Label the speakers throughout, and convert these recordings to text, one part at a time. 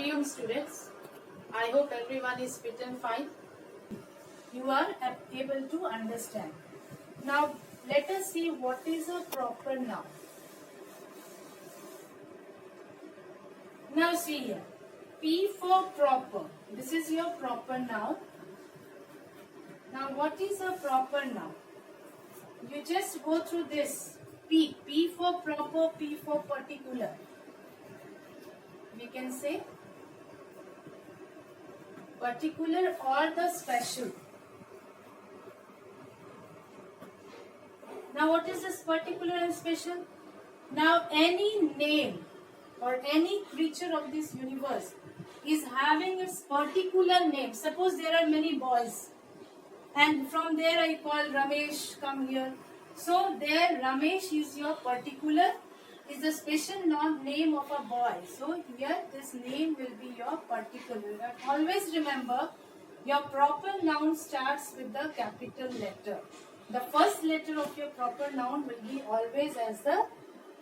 Speaker 1: afternoon, students. I hope everyone is fit and fine. You are able to understand. Now, let us see what is a proper noun. Now, see here. P for proper. This is your proper noun. Now, what is a proper noun? You just go through this. P. P for proper, P for particular. We can say particular or the special. Now what is this particular and special? Now any name or any creature of this universe is having its particular name. Suppose there are many boys and from there I call Ramesh, come here. So there Ramesh is your particular, is a special name of a boy. So here this name will be your particular. And always remember your proper noun starts with the capital letter. The first letter of your proper noun will be always as the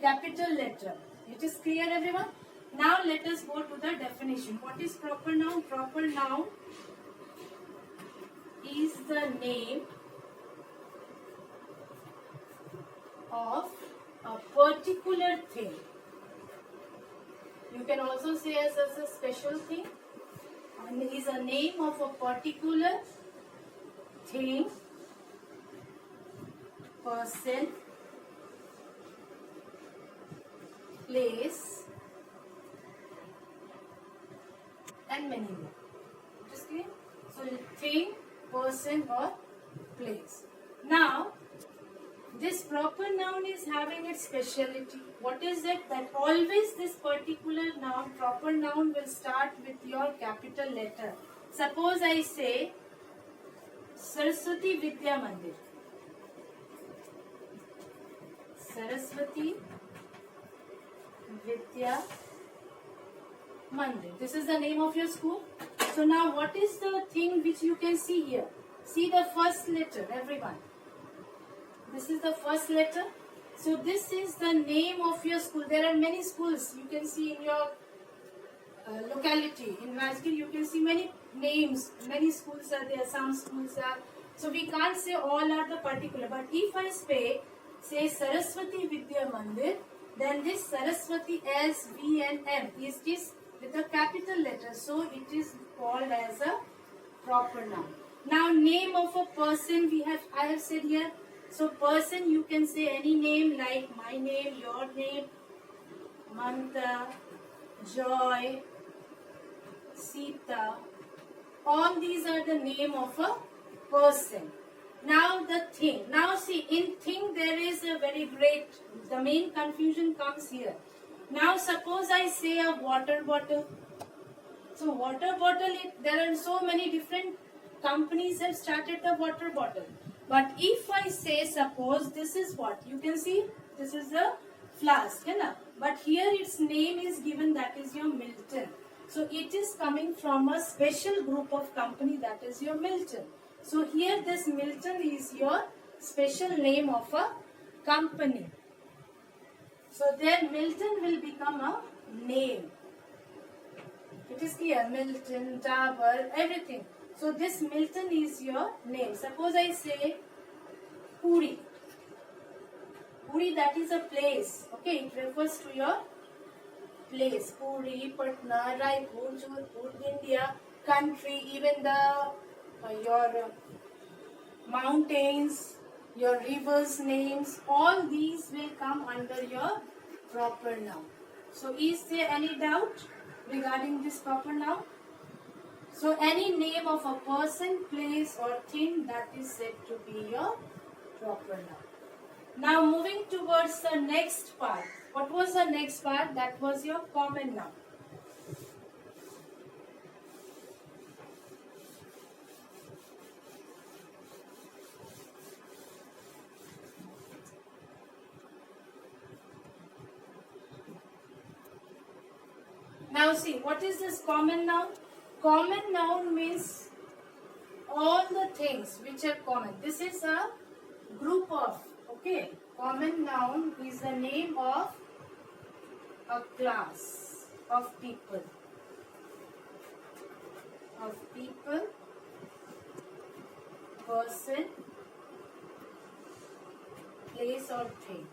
Speaker 1: capital letter. It is clear, everyone? Now let us go to the definition. What is proper noun? Proper noun is the name of a particular thing. You can also say as a special thing. And is a name of a particular thing, person, place, and many more. It is clear? So thing, person, or place. Now, this proper noun is having its speciality. What is it? That always this particular noun, proper noun, will start with your capital letter. Suppose I say Saraswati Vidya Mandir. Saraswati Vidya Mandir. This is the name of your school. So now what is the thing which you can see here? See the first letter, everyone. This is the first letter. So this is the name of your school. There are many schools you can see in your locality. In Rajgir you can see many names. Many schools are there. Some schools are. So we can't say all are the particular. But if I say Saraswati Vidya Mandir, then this Saraswati S, V and M is this with a capital letter. So it is called as a proper noun. Now name of a person I have said here. So person you can say any name like my name, your name, Mamta, Joy, Sita. All these are the name of a person. Now the thing. Now see, in thing there is a very great, the main confusion comes here. Now suppose I say a water bottle. So water bottle, there are so many different companies have started the water bottle. But if I say, suppose this is what? You can see, this is the flask. But here its name is given, that is your Milton. So it is coming from a special group of company, that is your Milton. So here this Milton is your special name of a company. So then Milton will become a name. It is clear, Milton, Dabur, everything. So this Milton is your name. Suppose I say Puri. Puri, that is a place. Okay, it refers to your place. Puri, Patna, Raipur, Jodhpur, India, country, even the your mountains, your rivers names, all these will come under your proper noun. So is there any doubt regarding this proper noun? So any name of a person, place or thing, that is said to be your proper noun. Now moving towards the next part. What was the next part? That was your common noun. Now see, what is this common noun? Common noun means all the things which are common. This is a group of, okay, common noun is the name of a class of people. of people, person, place or thing.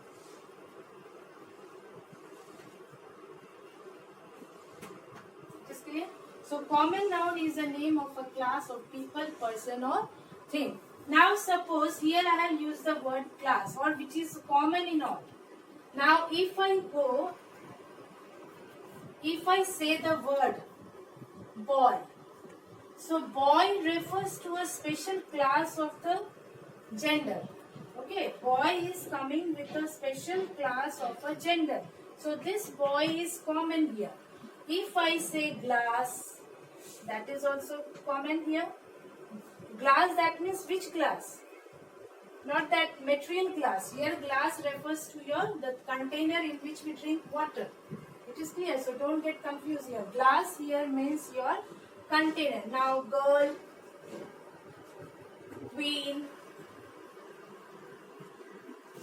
Speaker 1: Is clear? So common noun is the name of a class of people, person or thing. Now suppose here I have used the word class, or which is common in all. Now if I say the word boy, so boy refers to a special class of the gender. Okay, boy is coming with a special class of a gender. So this boy is common here. If I say glass, that is also common here. Glass, that means which glass? Not that material glass. Here glass refers to the container in which we drink water. It is clear, so don't get confused here. Glass here means your container. Now girl, queen.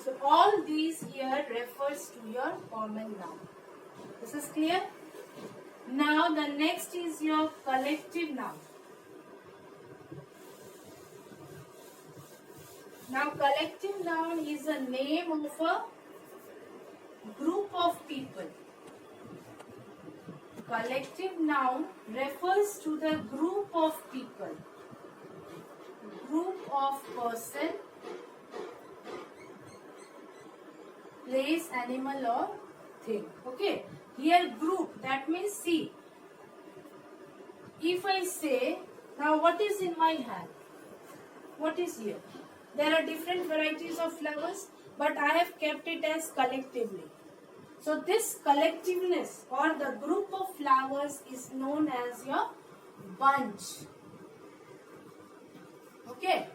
Speaker 1: So all these here refers to your common noun. This is clear? Now the next is your collective noun. Now collective noun is a name of a group of people. Collective noun refers to the group of people, group of person, place, animal or thing. Okay. Here group, that means see. If I say, now what is in my hand? What is here? There are different varieties of flowers, but I have kept it as collectively. So this collectiveness or the group of flowers is known as your bunch. Okay.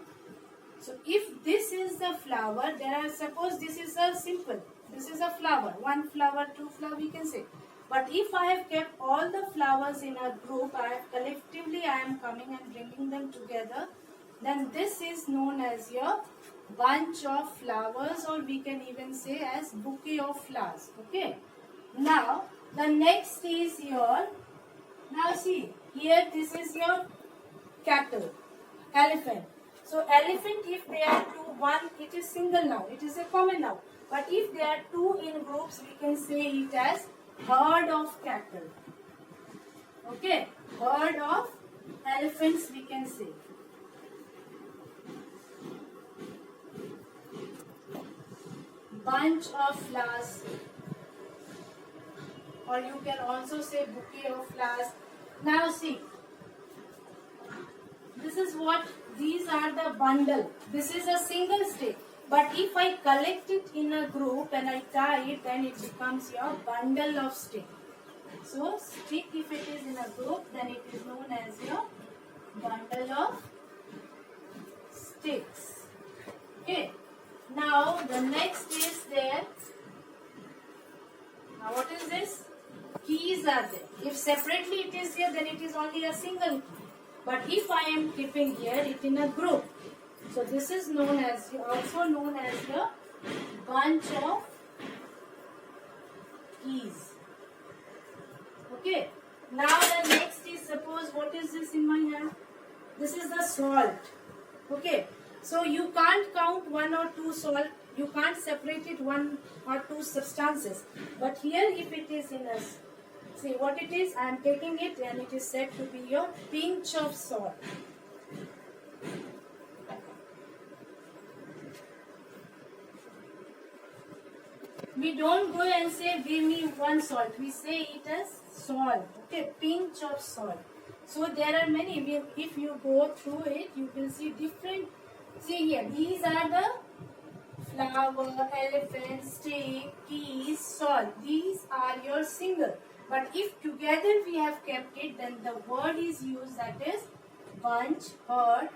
Speaker 1: So if this is the flower, suppose this is a simple. This is a flower. One flower, two flower, we can say. But if I have kept all the flowers in a group, I am coming and bringing them together, then this is known as your bunch of flowers, or we can even say as bouquet of flowers. Okay. Now the next is your, now see here, this is your cattle, elephant. So elephant, if they are two, one, it is single noun, it is a common noun. But if they are two in groups, we can say it as herd of cattle. Okay, herd of elephants we can say. Bunch of flowers, or you can also say bouquet of flowers. Now see, this is what, these are the bundle. This is a single stick. But if I collect it in a group and I tie it, then it becomes your bundle of stick. So stick, if it is in a group, then it is known as your bundle of sticks. Okay. Now the next is there. Now what is this? Keys are there. If separately it is here, then it is only a single key. But if I am keeping here it in a group, so this is known as, also known as the bunch of keys. Okay. Now the next is, suppose, what is this in my hand? This is the salt. Okay. So you can't count one or two salt. You can't separate it one or two substances. But here if it is in a, see what it is, I am taking it and it is said to be your pinch of salt. We don't go and say give me one salt. We say it as salt. Okay, pinch of salt. So there are many. If you go through it, you will see different. See here, these are the flower, elephant, stick, keys, salt. These are your single. But if together we have kept it, then the word is used, that is bunch, herd,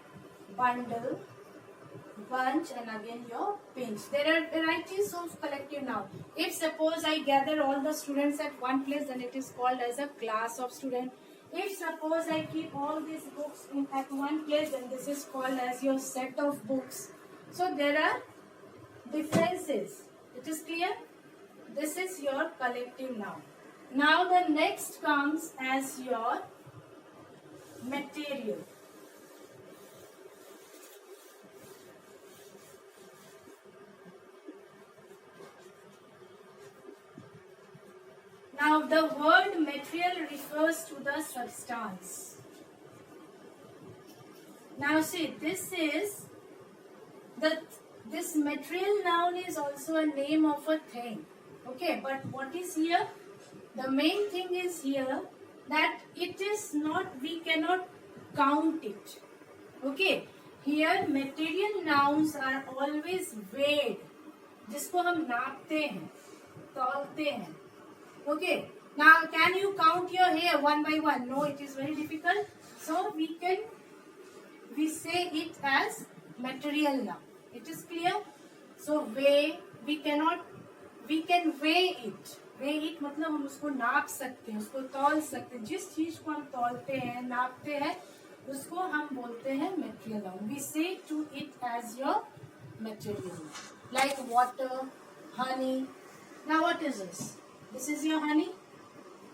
Speaker 1: bundle, bunch, and again your pinch. There are varieties of collective noun. If suppose I gather all the students at one place, then it is called as a class of students. If suppose I keep all these books at one place, then this is called as your set of books. So there are differences. It is clear? This is your collective noun. Now the next comes as your material. Now the word material refers to the substance. Now see, this material noun is also a name of a thing. Okay, but what is here? The main thing is here that it is not, we cannot count it. Okay, here material nouns are always weighed, जिसको हम नापते हैं, तौलते हैं. Okay, now can you count your hair one by one? No, it is very difficult. So we say it as material noun. It is clear? So weigh, we can weigh it. Weigh it मतलब हम उसको नाप सकते हैं, उसको तौल सकते हैं. जिस चीज को हम तौलते हैं, नापते हैं, उसको हम बोलते हैं material noun. We say to it as your material noun. Like water, honey. Now what is this? This is your honey.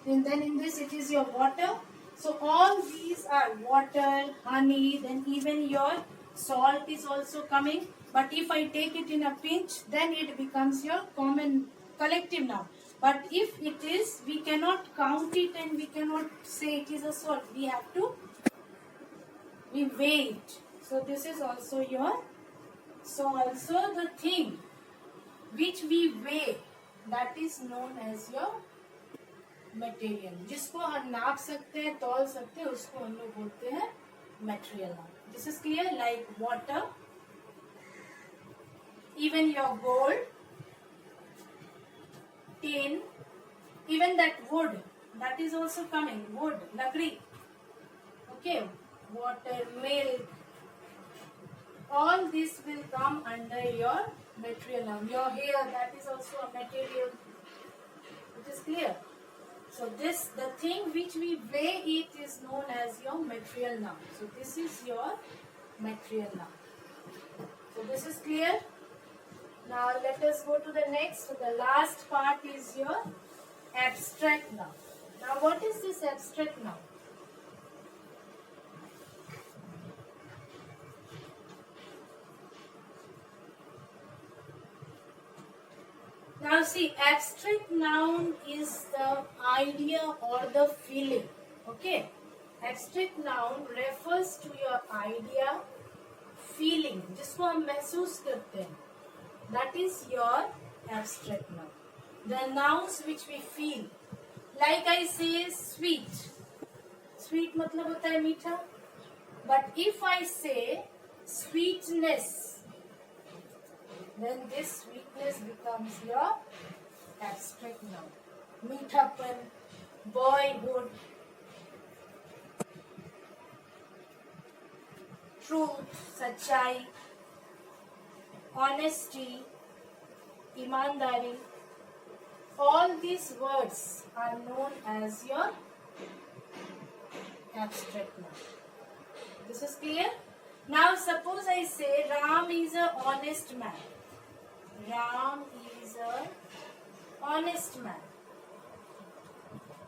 Speaker 1: And then in this it is your water. So all these are water, honey, then even your salt is also coming. But if I take it in a pinch, then it becomes your common collective noun. But if it is, we cannot count it and we cannot say it is a salt. We weigh it. So this is also also the thing which we weigh, that is known as your material. जिसको हम नाप सकते हैं, तौल सकते हैं, उसको हम लोग बोलते हैं material noun. This is clear? Like water, even your gold, tin, even that wood, that is also coming. Wood, lakdi. Okay, water, milk, all this will come under your material noun. Your hair, that is also a material. It is clear? So the thing which we weigh it is known as your material noun. So this is your material noun. So this is clear? Now let us go to the next. So the last part is your abstract noun. Now what is this abstract noun? Now see, abstract noun is the idea or the feeling. Okay, abstract noun refers to your idea, feeling, जिसको हम महसूस करते हैं. That is your abstract noun. The nouns which we feel. Like I say sweet. Sweet मतलब होता है मीठा. But if I say sweetness, then this sweetness becomes your abstract noun. मीठापन, boyhood, truth, सच्चाई, honesty, ईमानदारी, all these words are known as your abstract noun. This is clear? Now suppose I say Ram is a honest man. Ram is a honest man.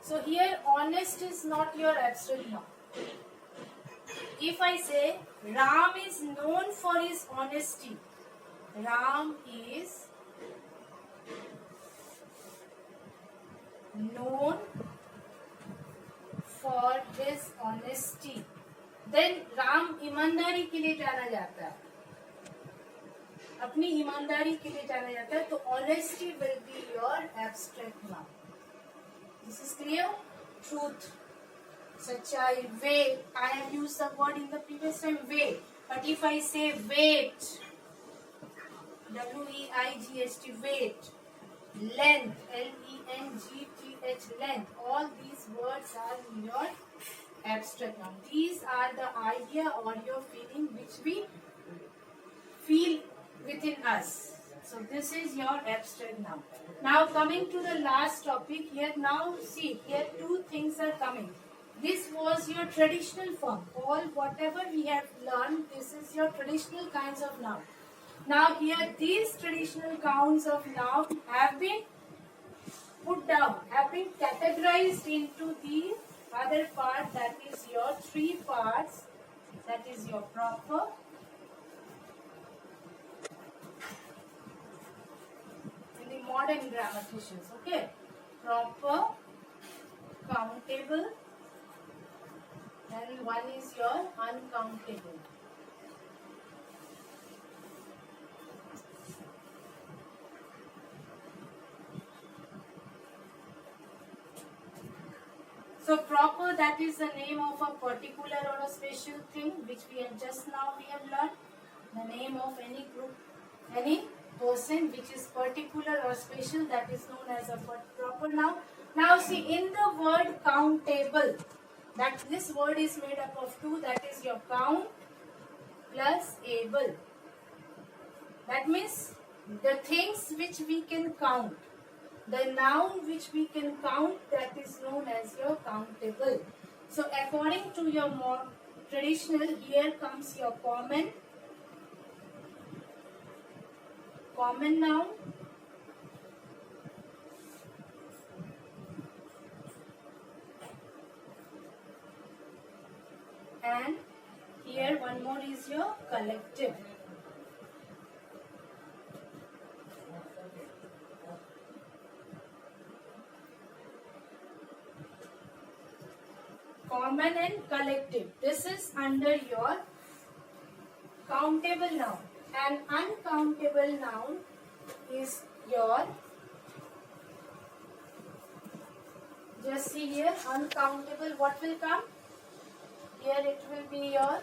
Speaker 1: So here honest is not your abstract noun. If I say Ram is known for his honesty, Ram is known for his honesty, then Ram ईमानदारी के लिए जाना जाता है, अपनी ईमानदारी के लिए जाना जाता है. तो honesty will be your abstract noun. This is clear? Truth, सच्चाई, weigh. I have used the word in the previous time, weigh. But if I say weight, W-E-I-G-H-T, weight, length, L-E-N-G-T-H, length, all these words are in your abstract noun. These are the idea or your feeling which we feel within us. So this is your abstract noun. Now coming to the last topic here. Now see, here two things are coming. This was your traditional form. All whatever we have learned, this is your traditional kinds of noun. Now here these traditional counts of noun have been put down, have been categorized into the other part, that is your three parts, that is your proper, in the modern grammaticians, okay, proper, countable, and one is your uncountable. So proper, that is the name of a particular or a special thing which we have just now we have learned. The name of any group, any person which is particular or special, that is known as a proper noun. Now see, in the word countable, that this word is made up of two, that is your count plus able. That means the things which we can count. The noun which we can count, that is known as your countable. So according to your more traditional, here comes your common noun, and here one more is your collective. Common and collective. This is under your countable noun. And uncountable noun is your, just see here, uncountable, what will come? Here it will be your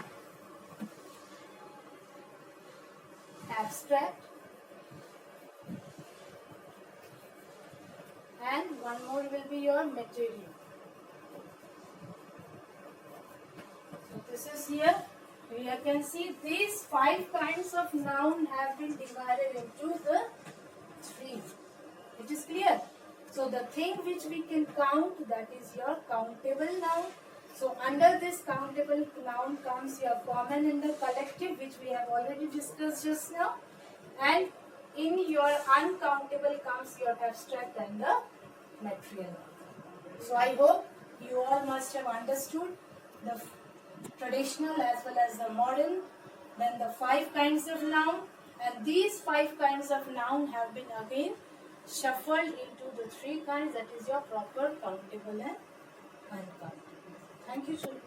Speaker 1: abstract, and one more will be your material. So this is here. You can see these 5 kinds of noun have been divided into the 3. It is clear. So the thing which we can count, that is your countable noun. So under this countable noun comes your common and the collective, which we have already discussed just now. And in your uncountable comes your abstract and the material. So I hope you all must have understood the traditional as well as the modern, then the 5 kinds of noun, and these 5 kinds of noun have been again shuffled into the 3 kinds, that is your proper, countable and uncountable. Thank you, children.